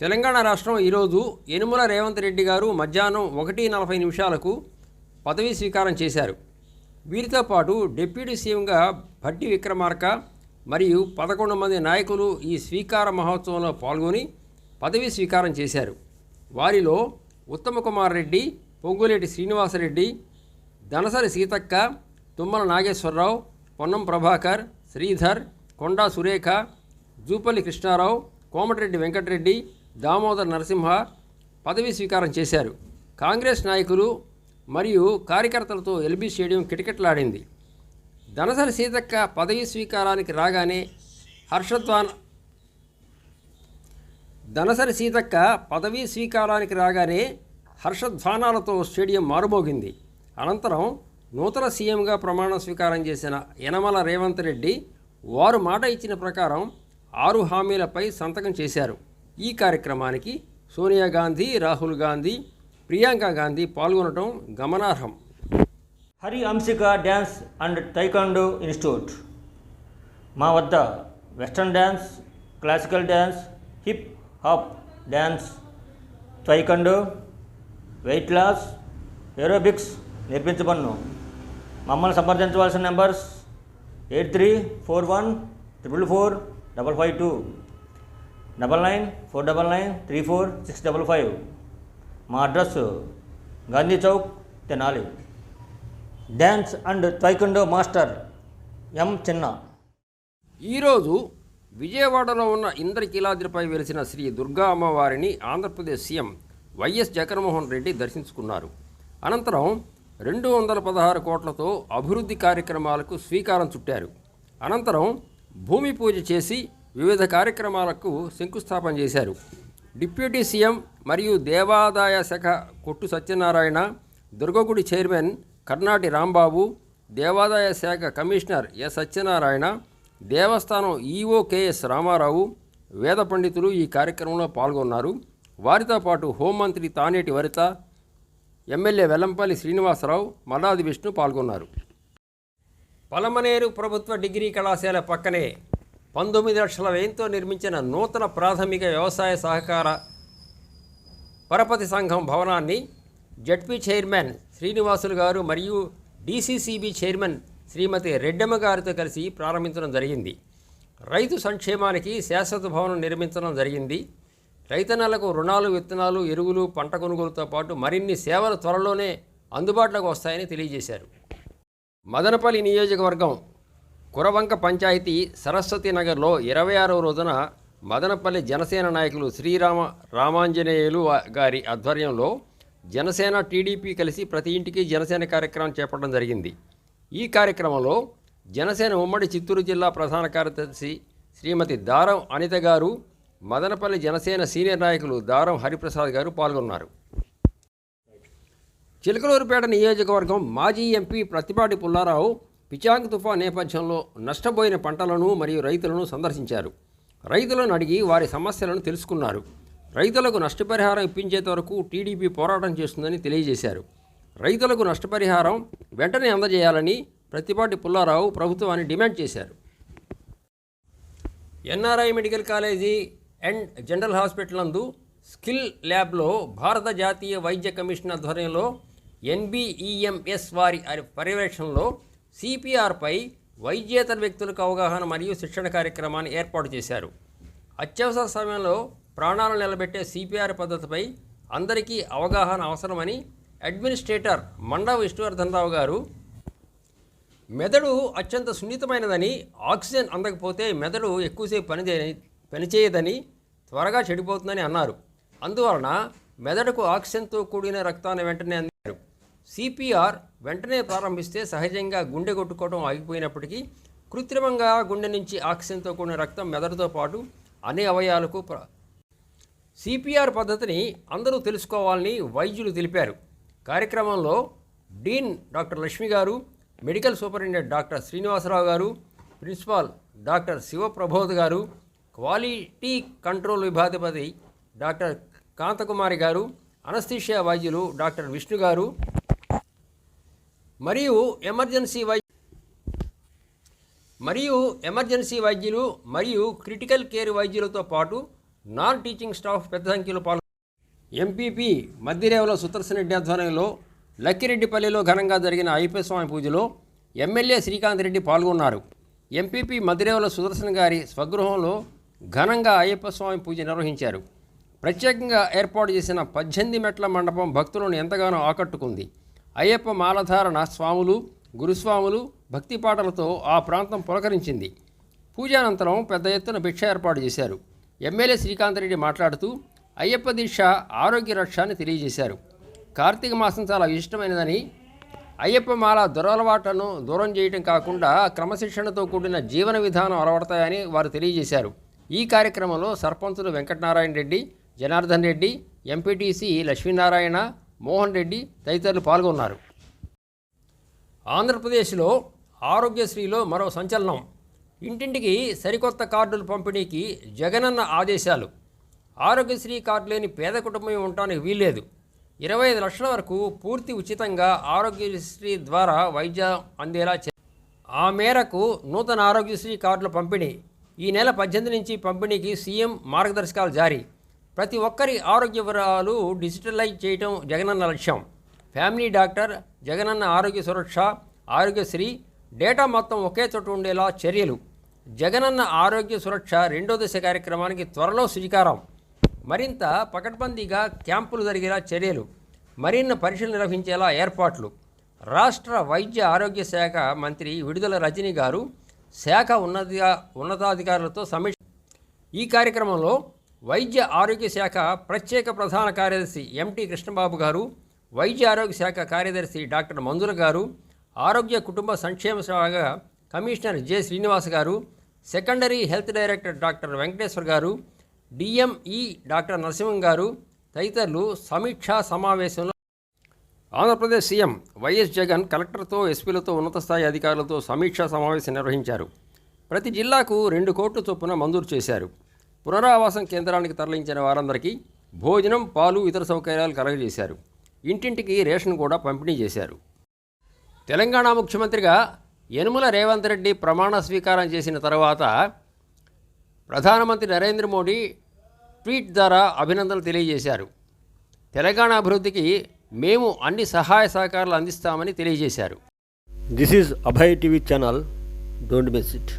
తెలంగాణ రాష్ట్రం ఈరోజు యనుమల రేవంత్ రెడ్డి గారు మధ్యాహ్నం 1:40 పదవీ స్వీకారం చేశారు. వీరితో పాటు డిప్యూటీ సీఎంగా భట్టి విక్రమార్క మరియు 11 మంది నాయకులు ఈ స్వీకార మహోత్సవంలో పాల్గొని పదవీ స్వీకారం చేశారు. వారిలో ఉత్తమ కుమార్ రెడ్డి, పొంగులేటి శ్రీనివాసరెడ్డి, దనసరి సీతక్క, తుమ్మల నాగేశ్వరరావు, పొన్నం ప్రభాకర్, శ్రీధర్, కొండా సురేఖ, జూపల్లి కృష్ణారావు, కోమటిరెడ్డి వెంకటరెడ్డి, దామోదర్ నరసింహ పదవీ స్వీకారం చేశారు. కాంగ్రెస్ నాయకులు మరియు కార్యకర్తలతో ఎల్బీ స్టేడియం కిటకిటలాడింది. దనసరి సీతక్క పదవీ స్వీకారానికి రాగానే హర్షధ్వానాలతో స్టేడియం మారుమోగింది. అనంతరం నూతన సీఎంగా ప్రమాణ స్వీకారం చేసిన యనమల రేవంత్ రెడ్డి వారు మాట ఇచ్చిన ప్రకారం 6 హామీలపై సంతకం చేశారు. ఈ కార్యక్రమానికి సోనియా గాంధీ, రాహుల్ గాంధీ, ప్రియాంక గాంధీ పాల్గొనడం గమనార్హం. Hari Anshika dance and taekwondo institute మా వద్ద western dance, classical dance, hip hop dance, taekwondo, weight loss, aerobics నేర్పించబడును. మమ్మల్ని సంప్రదించవలసిన నెంబర్స్ 8341444552, 9949934655. మా address Gandhi Chowk, Tenali. Dance and taekwondo master M Chinna. ఈరోజు విజయవాడలో ఉన్న ఇంద్రకీలాద్రిపై వెలిసిన శ్రీ దుర్గా అమ్మవారిని ఆంధ్రప్రదేశ్ సీఎం వైఎస్ జగన్మోహన్ రెడ్డి దర్శించుకున్నారు. అనంతరం 216 కోట్లతో అభివృద్ధి కార్యక్రమాలకు శ్రీకారం చుట్టారు. అనంతరం భూమి పూజ చేసి వివిధ కార్యక్రమాలకు శంకుస్థాపన చేశారు. డిప్యూటీ సీఎం మరియు దేవాదాయ శాఖ కొట్టు సత్యనారాయణ, దుర్గగుడి చైర్మన్ కర్నాటి రాంబాబు, దేవాదాయ శాఖ కమిషనర్ ఎస్ సత్యనారాయణ, దేవస్థానం ఈఓ కెఎస్ రామారావు, వేద పండితులు ఈ కార్యక్రమంలో పాల్గొన్నారు. వారితో పాటు హోంమంత్రి తానేటి వనిత, ఎమ్మెల్యే వెల్లంపల్లి శ్రీనివాసరావు, మల్లాది విష్ణు పాల్గొన్నారు. పలమనేరు ప్రభుత్వ డిగ్రీ కళాశాల పక్కనే 19 లక్షల వ్యయంతో నిర్మించిన నూతన ప్రాథమిక వ్యవసాయ సహకార పరపతి సంఘం భవనాన్ని జడ్పీ చైర్మన్ శ్రీనివాసులు గారు మరియు డీసీసీబీ చైర్మన్ శ్రీమతి రెడ్డమ్మ గారితో కలిసి ప్రారంభించడం జరిగింది. రైతు సంక్షేమానికి శాశ్వత భవనం నిర్మించడం జరిగింది. రైతన్నలకు రుణాలు, విత్తనాలు, ఎరువులు, పంట కొనుగోలుతో పాటు మరిన్ని సేవలు త్వరలోనే అందుబాటులోకి వస్తాయని తెలియజేశారు. మదనపల్లి నియోజకవర్గం కురవంక పంచాయతీ సరస్వతి నగర్లో 26వ రోజున మదనపల్లి జనసేన నాయకులు రామాంజనేయులు గారి ఆధ్వర్యంలో జనసేన, టీడీపీ కలిసి ప్రతి ఇంటికి జనసేన కార్యక్రమం చేపట్టడం జరిగింది. ఈ కార్యక్రమంలో జనసేన ఉమ్మడి చిత్తూరు జిల్లా ప్రధాన కార్యదర్శి శ్రీమతి దారం అనిత గారు, మదనపల్లి జనసేన సీనియర్ నాయకులు దారం హరిప్రసాద్ గారు పాల్గొన్నారు. చిలకలూరుపేట నియోజకవర్గం మాజీ ఎంపీ ప్రత్తిపాటి పుల్లారావు పిచాంగ్ తుఫాన్ నేపథ్యంలో నష్టపోయిన పంటలను మరియు రైతులను సందర్శించారు. రైతులను అడిగి వారి సమస్యలను తెలుసుకున్నారు. రైతులకు నష్టపరిహారం ఇప్పించేంత వరకు టీడీపీ పోరాటం చేస్తుందని తెలియజేశారు. రైతులకు నష్టపరిహారం వెంటనే అందజేయాలని ప్రత్తిపాటి పుల్లారావు ప్రభుత్వాన్ని డిమాండ్ చేశారు. NRI medical college and general hospital నందు స్కిల్ ల్యాబ్లో భారత జాతీయ వైద్య కమిషన్ ఆధ్వర్యంలో NBEMS వారి పర్యవేక్షణలో CPRపై వైద్యేతర వ్యక్తులకు అవగాహన మరియు శిక్షణ కార్యక్రమాన్ని ఏర్పాటు చేశారు. అత్యవసర సమయంలో ప్రాణాలను నిలబెట్టే CPR పద్ధతిపై అందరికీ అవగాహన అవసరమని అడ్మినిస్ట్రేటర్ మండా విష్ణువర్ధన్ రావు గారు, మెదడు అత్యంత సున్నితమైనదని, ఆక్సిజన్ అందకపోతే మెదడు ఎక్కువసేపు పనిచేయదని, త్వరగా చెడిపోతుందని అన్నారు. అందువలన మెదడుకు ఆక్సిజన్తో కూడిన రక్తాన్ని వెంటనే అందించారు. CPR వెంటనే ప్రారంభిస్తే సహజంగా గుండె కొట్టుకోవడం ఆగిపోయినప్పటికీ కృత్రిమంగా గుండె నుంచి ఆక్సిజన్తో కూడిన రక్తం మెదడుతో పాటు అన్ని అవయవాలకు CPR పద్ధతిని అందరూ తెలుసుకోవాలని వైద్యులు తెలిపారు. కార్యక్రమంలో డీన్ డాక్టర్ లక్ష్మి గారు, మెడికల్ సూపరింటెండెంట్ డాక్టర్ శ్రీనివాసరావు గారు, ప్రిన్సిపాల్ డాక్టర్ శివప్రబోధ్ గారు, క్వాలిటీ కంట్రోల్ విభాగాధిపతి డాక్టర్ కాంతకుమారి గారు, అనస్థీషియా వైద్యులు డాక్టర్ విష్ణు గారు మరియు ఎమర్జెన్సీ వైద్యులు మరియు క్రిటికల్ కేర్ వైద్యులతో పాటు నాన్ టీచింగ్ స్టాఫ్ పెద్ద సంఖ్యలో ఎంపీపీ మద్దిరేవుల సుదర్శన్ రెడ్డి ఆధ్వర్యంలో లక్కిరెడ్డిపల్లిలో ఘనంగా జరిగిన అయ్యప్ప స్వామి పూజలో ఎమ్మెల్యే శ్రీకాంత్ రెడ్డి పాల్గొన్నారు. ఎంపీపీ మద్దిరేవుల సుదర్శన్ గారి స్వగృహంలో ఘనంగా అయ్యప్ప స్వామి పూజ నిర్వహించారు. ప్రత్యేకంగా ఏర్పాటు చేసిన 18 మెట్ల మండపం భక్తులను ఎంతగానో ఆకట్టుకుంది. అయ్యప్ప మాలధారణ స్వాములు, గురుస్వాములు భక్తి పాటలతో ఆ ప్రాంతం పులకరించింది. పూజానంతరం పెద్ద ఎత్తున భిక్ష ఏర్పాటు చేశారు. ఎమ్మెల్యే శ్రీకాంత్ రెడ్డి మాట్లాడుతూ అయ్యప్ప దీక్ష ఆరోగ్య రక్షాన్ని తెలియజేశారు. కార్తీక మాసం చాలా ఇష్టమైనదని, అయ్యప్ప మాల దురలవాట్లను దూరం చేయడం కాకుండా క్రమశిక్షణతో కూడిన జీవన విధానం అలవడతాయని వారు తెలియజేశారు. ఈ కార్యక్రమంలో సర్పంచులు వెంకటనారాయణ రెడ్డి, జనార్దన్ రెడ్డి, ఎంపీటీసీ లక్ష్మీనారాయణ, మోహన్ రెడ్డి తదితరులు పాల్గొన్నారు. ఆంధ్రప్రదేశ్లో ఆరోగ్యశ్రీలో మరో సంచలనం. ఇంటింటికి సరికొత్త కార్డులు పంపిణీకి జగనన్న ఆదేశాలు. ఆరోగ్యశ్రీ కార్డు లేని పేద కుటుంబం ఉండటానికి వీల్లేదు. 25 లక్షల వరకు పూర్తి ఉచితంగా ఆరోగ్యశ్రీ ద్వారా వైద్యం అందేలా ఆ మేరకు నూతన ఆరోగ్యశ్రీ కార్డుల పంపిణీ ఈ నెల 18 నుంచి పంపిణీకి సీఎం మార్గదర్శకాలు జారీ. ప్రతి ఒక్కరి ఆరోగ్య వివరాలు డిజిటలైజ్ చేయడం జగనన్న లక్ష్యం. ఫ్యామిలీ డాక్టర్, జగనన్న ఆరోగ్య సురక్ష, ఆరోగ్యశ్రీ డేటా మొత్తం ఒకే చోట ఉండేలా చర్యలు. జగనన్న ఆరోగ్య సురక్ష 2వ దశ కార్యక్రమానికి త్వరలో శ్రీకారం. మరింత పకడ్బందీగా క్యాంపులు జరిగేలా చర్యలు. మరిన్ని పరీక్షలు నిర్వహించేలా ఏర్పాట్లు. రాష్ట్ర వైద్య ఆరోగ్య శాఖ మంత్రి విడుదల రజనీ గారు శాఖ ఉన్నతాధికారులతో సమీక్ష. ఈ కార్యక్రమంలో వైద్య ఆరోగ్య శాఖ ప్రత్యేక ప్రధాన కార్యదర్శి ఎంటీ కృష్ణబాబు గారు, వైద్య ఆరోగ్య శాఖ కార్యదర్శి డాక్టర్ మంజుల గారు, ఆరోగ్య కుటుంబ సంక్షేమ శాఖ కమిషనర్ జె శ్రీనివాస్ గారు, secondary health director doctor Venkateshwar గారు, డిఎంఈ డాక్టర్ నరసింహం గారు తదితరులు సమీక్షా సమావేశంలో. ఆంధ్రప్రదేశ్ సీఎం వైఎస్ జగన్ కలెక్టర్తో, ఎస్పీలతో, ఉన్నత స్థాయి అధికారులతో సమీక్షా సమావేశం నిర్వహించారు. ప్రతి జిల్లాకు 2 కోట్ల చొప్పున మంజూరు చేశారు. పునరావాసం కేంద్రానికి తరలించిన వారందరికీ భోజనం, పాలు, ఇతర సౌకర్యాలు కలగజేశారు. ఇంటింటికి రేషన్ కూడా పంపిణీ చేశారు. తెలంగాణ ముఖ్యమంత్రిగా యనుమల రేవంత్ రెడ్డి ప్రమాణ స్వీకారం చేసిన తర్వాత ప్రధానమంత్రి నరేంద్ర మోడీ ట్వీట్ ద్వారా అభినందనలు తెలియజేశారు. తెలంగాణ అభివృద్ధికి మేము అన్ని సహాయ సహకారాలు అందిస్తామని తెలియజేశారు. This is Abhay TV channel. Don't miss it.